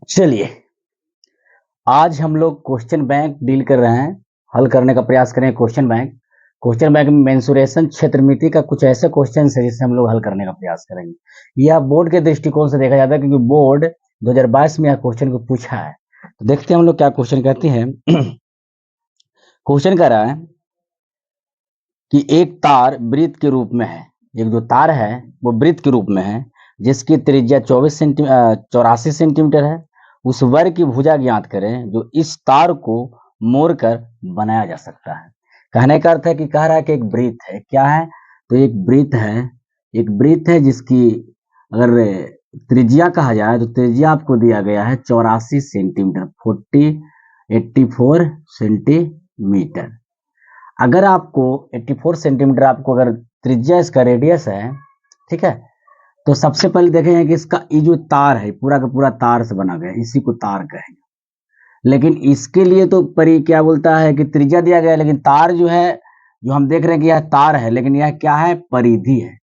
चलिए, आज हम लोग क्वेश्चन बैंक डील कर रहे हैं, हल करने का प्रयास करेंगे। क्वेश्चन बैंक में मेंसुरेशन क्षेत्रमिति का कुछ ऐसे क्वेश्चन है जिसे हम लोग हल करने का प्रयास करेंगे। यह बोर्ड के दृष्टिकोण से देखा जाता है, क्योंकि बोर्ड 2022 में यह क्वेश्चन को पूछा है। तो देखते हैं हम लोग क्या क्वेश्चन कहते हैं। क्वेश्चन कह रहा है कि एक तार वृत्त के रूप में है। एक जो तार है वो वृत्त के रूप में है, जिसकी त्रिज्या 84 सेंटीमीटर है। उस वर्ग की भुजा ज्ञात करें जो इस तार को मोड़कर बनाया जा सकता है। कहने का अर्थ है कि कह रहा है कि एक वृत्त है। क्या है? तो एक वृत्त है जिसकी अगर त्रिज्या कहा जाए तो त्रिज्या आपको दिया गया है 84 सेंटीमीटर, 84 सेंटीमीटर। अगर आपको 84 सेंटीमीटर आपको अगर त्रिज्या इसका रेडियस है, ठीक है, तो सबसे पहले देखेंगे कि इसका ये जो तार है पूरा का पूरा तार से बना गया है, इसी को तार कहेंगे। लेकिन इसके लिए तो क्या बोलता है कि त्रिज्या दिया गया है, लेकिन तार जो है, जो हम देख रहे हैं कि यह तार है, लेकिन यह क्या है? परिधि है।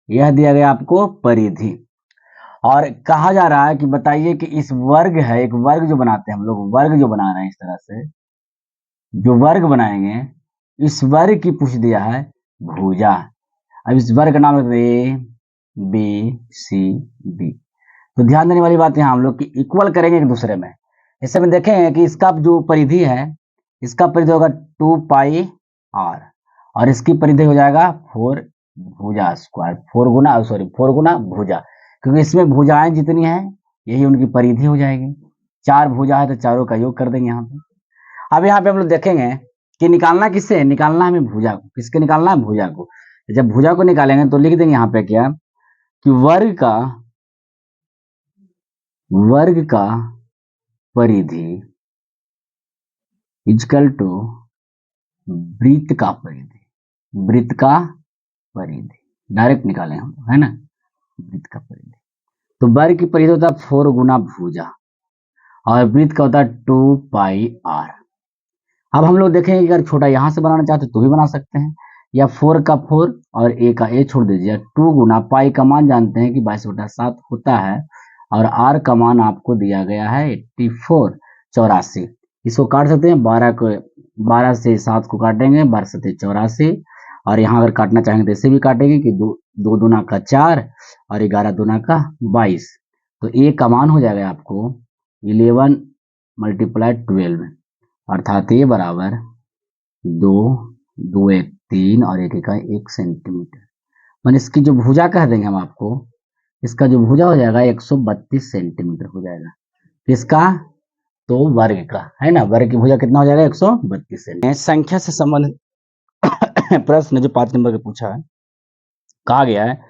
यह दिया गया आपको परिधि। और कहा जा रहा है कि बताइए कि इस वर्ग है, एक वर्ग जो बनाते हैं हम लोग, वर्ग जो बना रहे हैं इस तरह से, जो वर्ग बनाएंगे, इस वर्ग की पूछ दिया है भुजा। अब इस वर्ग का नाम रखते हैं ए बी सी डी। तो ध्यान देने वाली बात यहाँ हम लोग की इक्वल करेंगे एक दूसरे में। ऐसे में देखें कि इसका जो परिधि है, इसका परिधि होगा 2 पाई आर, और इसकी परिधि हो जाएगा 4 भुजा स्क्वायर, 4 गुना भुजा, क्योंकि इसमें भुजाएं जितनी हैं यही उनकी परिधि हो जाएगी। 4 भुजा है तो चारों का योग कर देंगे यहाँ पे। अब यहाँ पे हम लोग देखेंगे कि निकालना किससे है? निकालना हमें भुजा को। किसके निकालना है? भुजा को। जब भुजा को निकालेंगे तो लिख देंगे यहाँ पे क्या कि वर्ग का परिधि इजकल टू वृत्त का परिधि डायरेक्ट निकालें हम, है ना? वृत्त का परिधि, तो वर्ग की परिधि होता है 4 गुना भुजा, और वृत्त का होता है 2 पाई आर। अब हम लोग देखेंगे कि अगर छोटा यहां से बनाना चाहते तो भी बना सकते हैं, या 4 का 4 और ए का ए छोड़ दीजिए। 2 गुना पाई का मान जानते हैं कि 22/7 होता है, और आर का मान आपको दिया गया है 84, 84। इसको काट सकते हैं, 12 से 7 को काटेंगे, 12 7 84। और यहाँ अगर काटना चाहेंगे तो इसे भी काटेंगे कि 2 दूना का 4 और 11 दूना का 22। तो ए का मान हो जाएगा आपको 11 × 12, अर्थात ये बराबर 2, 2 1 3 और 1 1 1 सेंटीमीटर। मान इसकी जो भुजा कह देंगे हम आपको, इसका जो भुजा हो जाएगा 132 सेंटीमीटर हो जाएगा। किसका? तो वर्ग का, है ना? वर्ग की भुजा कितना हो जाएगा? 132 सेंटीमीटर। संख्या से संबंधित प्रश्न जो 5 नंबर का पूछा है, कहा गया है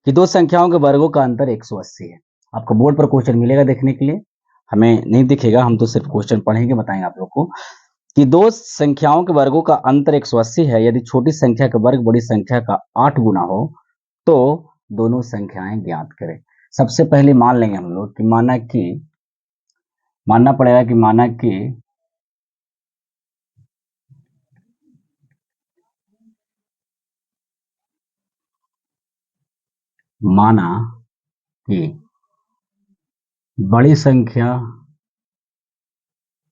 कि दो संख्याओं के वर्गों का अंतर 180 है। आपको बोर्ड पर क्वेश्चन मिलेगा देखने के लिए, हमें नहीं दिखेगा, हम तो सिर्फ क्वेश्चन पढ़ेंगे, बताएंगे आप लोग को कि दो संख्याओं के वर्गों का अंतर 180 है। यदि छोटी संख्या का वर्ग बड़ी संख्या का 8 गुना हो तो दोनों संख्याएं ज्ञात करें। सबसे पहले मान लेंगे हम लोग कि मानना पड़ेगा कि माना कि बड़ी संख्या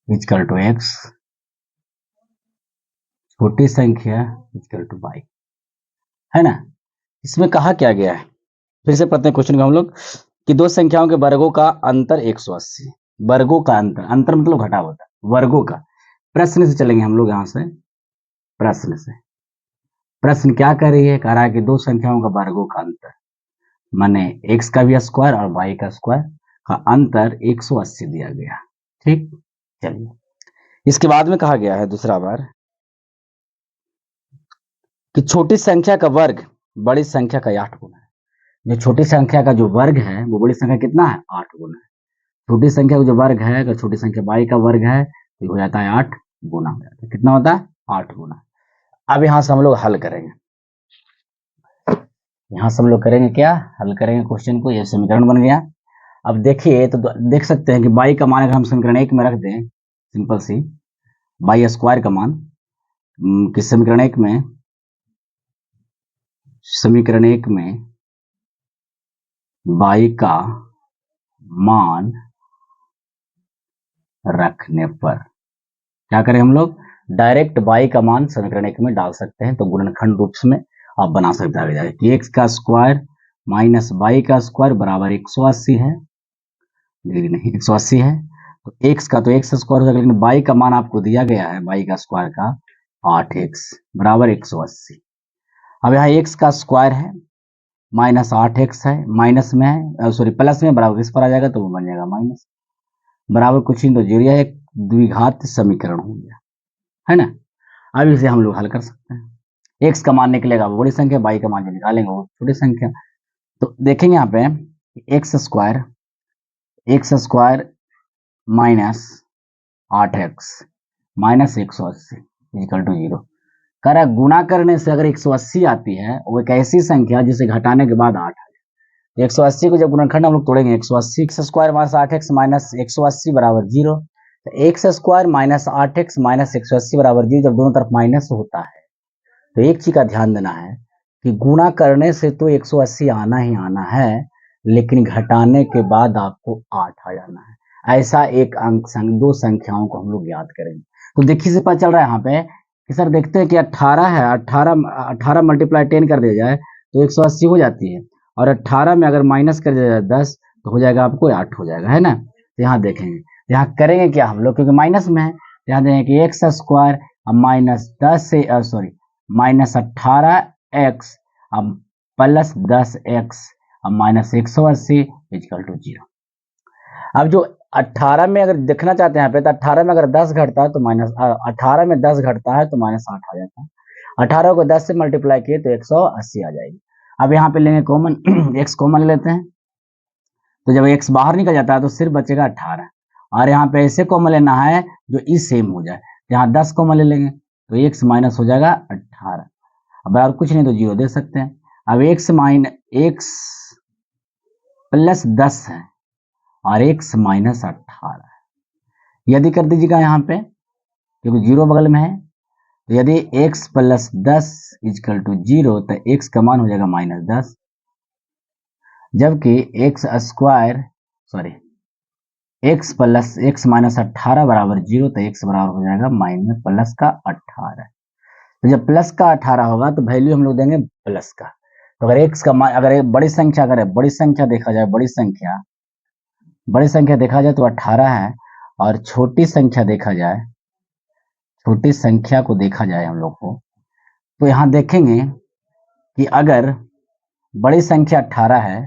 इक्वल टू एक्स, छोटी संख्या इक्वल टू वाई, है ना? इसमें कहा क्या गया है, फिर से पढ़ते हैं क्वेश्चन को हम लोग कि दो संख्याओं के वर्गों का अंतर 180। वर्गों का अंतर मतलब घटा होता है, वर्गों का। प्रश्न से चलेंगे हम लोग यहाँ से। प्रश्न क्या कह रही है? कह रहा है कि दो संख्याओं का वर्गों का अंतर, माने एक्स का भी स्क्वायर और वाई का स्क्वायर का अंतर 180 दिया गया। ठीक, चलिए इसके बाद में कहा गया है दूसरा बार कि छोटी संख्या का वर्ग बड़ी संख्या का 8 गुना है। जो छोटी संख्या का जो वर्ग है वो बड़ी संख्या कितना है? 8 गुना है। छोटी संख्या का जो वर्ग है, अगर छोटी संख्या वाई का वर्ग है तो हो जाता है 8 गुना हो जाता है। कितना होता है? 8 गुना। अब यहाँ से हम लोग हल करेंगे, क्या हल करेंगे क्वेश्चन को। ये समीकरण बन गया। अब देखिए तो देख सकते हैं कि बाई का मान अगर हम समीकरण 1 में रख दें, सिंपल सी बाई स्क्वायर का मान किस समीकरण 1 में बाई का मान रखने पर क्या करें हम लोग, डायरेक्ट y का मान समीकरण 1 में डाल सकते हैं, तो गुणनखंड रूप में आप बना सकते हैं आगे जाके कि x का स्क्वायर माइनस y का स्क्वायर बराबर 180 है, नहीं 180 है, तो x का तो x स्क्वायर हो जाएगा, लेकिन y का मान आपको दिया गया है y का स्क्वायर का 8x बराबर 180। अब यहाँ x का स्क्वायर है माइनस 8x है, माइनस में है सॉरी प्लस में, बराबर किस पर आ जाएगा तो वो बन जाएगा माइनस, बराबर कुछ नहीं तो जीरो, यह एक द्विघात समीकरण हो गया है ना। अब इसे हम लोग हल कर सकते हैं, x का मान निकलेगा वो बड़ी संख्या, y का मान जो निकालेंगे वो छोटी संख्या। तो देखेंगे यहाँ पे x square minus 8x minus 180 equal to 0। कह रहा है गुणा करने से अगर 180 आती है वो एक ऐसी संख्या जिसे घटाने के बाद 8 आ जाए। 180 को जब गुणनखंड हम लोग तोड़ेंगे 180 x square minus 8x minus 180 बराबर 0, तो x square minus 8x minus 180 बराबर 0 जब दोनों तरफ माइनस होता है तो एक चीज का ध्यान देना है कि गुणा करने से तो 180 आना ही आना है, लेकिन घटाने के बाद आपको 8 आ जाना है। ऐसा एक अंक दो संख्याओं को हम लोग याद करेंगे। तो देखिए से पता चल रहा है यहाँ पे कि सर देखते हैं कि 18 है, 18 मल्टीप्लाई 10 कर दिया जाए तो 180 हो जाती है, और 18 में अगर माइनस कर दिया जाए 10 तो हो जाएगा आपको 8 हो जाएगा, है ना। तो यहाँ देखेंगे, यहाँ करेंगे क्या हम लोग, क्योंकि माइनस में है, यहाँ देखेंगे कि एक्स स्क्वायर माइनस 10 से सॉरी माइनस 18x अब प्लस 10x अब माइनस 180 इक्वल टू 0। अब जो 18 में अगर देखना चाहते हैं यहाँ पे, तो 18 में अगर 10 घटता है तो माइनस 18 में 10 घटता है तो माइनस 8 आ जाता है, 18 को 10 से मल्टीप्लाई किए तो 180 आ जाएगी। अब यहाँ पे लेंगे कॉमन x कॉमन लेते हैं, तो जब x बाहर निकल जाता है तो सिर्फ बचेगा 18, और यहाँ पे ऐसे कॉमन लेना है जो ई सेम हो जाए, यहाँ 10 कॉमन ले लेंगे तो x माइनस हो जाएगा 18, अब और कुछ नहीं तो 0 दे सकते हैं। अब x प्लस 10 है और x माइनस 18 है, यदि कर दीजिएगा यहाँ पे क्योंकि 0 बगल में है, तो यदि x प्लस 10 इजकल टू 0 तो x का मान हो जाएगा माइनस 10, जबकि x square sorry x plus x minus 18 बराबर 0 तो x बराबर हो जाएगा माइनस प्लस का 18। तो जब प्लस का 18 होगा तो वैल्यू हम लोग देंगे प्लस का, तो अगर x का मान अगर बड़ी संख्या देखा जाए बड़ी संख्या देखा जाए तो 18 है, और छोटी संख्या को देखा जाए हम लोग को, तो यहाँ देखेंगे कि अगर बड़ी संख्या 18 है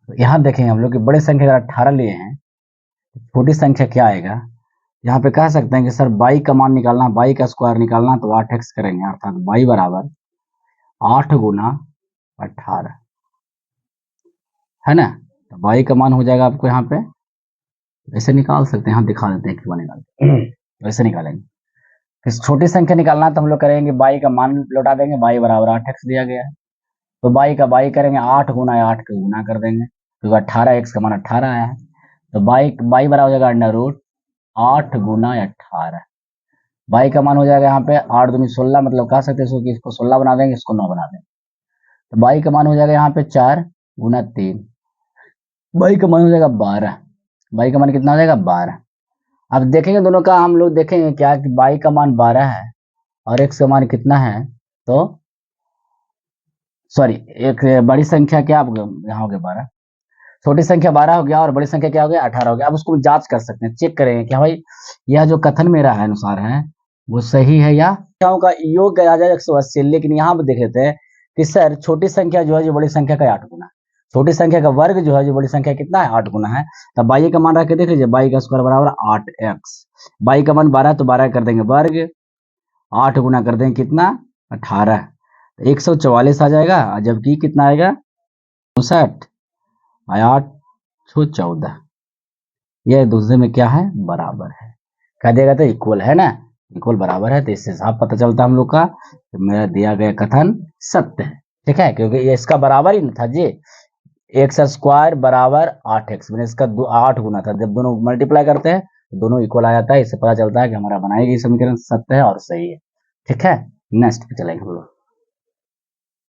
तो यहाँ देखेंगे हम लोग कि बड़ी संख्या अगर 18 लिए हैं तो छोटी संख्या क्या आएगा, यहाँ पे कह सकते हैं कि सर y का मान निकालना, y का स्क्वायर निकालना, तो 8x करेंगे, अर्थात y बराबर 8 गुना 18 है ना। तो y का मान हो जाएगा आपको यहाँ पे ऐसे निकाल सकते हैं, यहाँ दिखा देते हैं क्यों निकालते हैं, वैसे निकालेंगे। फिर छोटी संख्या निकालना तो हम लोग करेंगे y का मान लौटा देंगे, y बराबर 8x दिया गया है, तो y का y करेंगे 8 गुना 8 का गुना कर देंगे, क्योंकि 18x का मान 18 आया है, तो y बराबर हो जाएगा अंडर रूट 8 गुना 18, y का मान हो जाएगा यहाँ पे 8 दूनी 16, मतलब कह सकते हैं कि इसको 16 बना देंगे, इसको 9 बना देंगे, तो y का मान हो जाएगा यहाँ पे 4 गुना 3, y का मान हो जाएगा 12, y का मान कितना हो जाएगा 12। अब देखेंगे दोनों का हम लोग देखेंगे क्या कि y का मान 12 है और x का मान कितना है, तो सॉरी एक बड़ी संख्या क्या यहाँ हो गया 12, छोटी संख्या 12 हो गया और बड़ी संख्या क्या हो गया 18 हो गया। अब उसको जांच कर सकते हैं, चेक करेंगे कि भाई यह जो कथन मेरा है अनुसार है वो सही है या संख्याओं का योग आ जाए 180, लेकिन यहाँ पे देख लेते हैं कि सर छोटी संख्या जो है जो बड़ी संख्या का 8 गुना, छोटी संख्या का वर्ग जो है जो बड़ी संख्या कितना है 8 गुना है, तब y का मान रख के देख लीजिए, y का स्क्वायर बराबर 8x, y का मान 12 तो 12 कर देंगे वर्ग, 8 गुना कर देंगे कितना 18, 144 आ जाएगा, जबकि कितना आएगा 59 8 14, यह दूसरे में क्या है बराबर है, कह देगा तो इक्वल है ना, इक्वल बराबर है, तो इससे साफ पता चलता है हम लोग का कि मेरा दिया गया कथन सत्य है, ठीक है, क्योंकि ये इसका बराबर ही था जी, एक्स स्क्वायर बराबर 8x, मैंने इसका 8 गुना था, जब दोनों मल्टीप्लाई करते हैं तो दोनों इक्वल आ जाता है, इससे पता चलता है कि हमारा बनाई गई समीकरण सत्य है और सही है, ठीक है। नेक्स्ट पे चलेंगे हम लोग।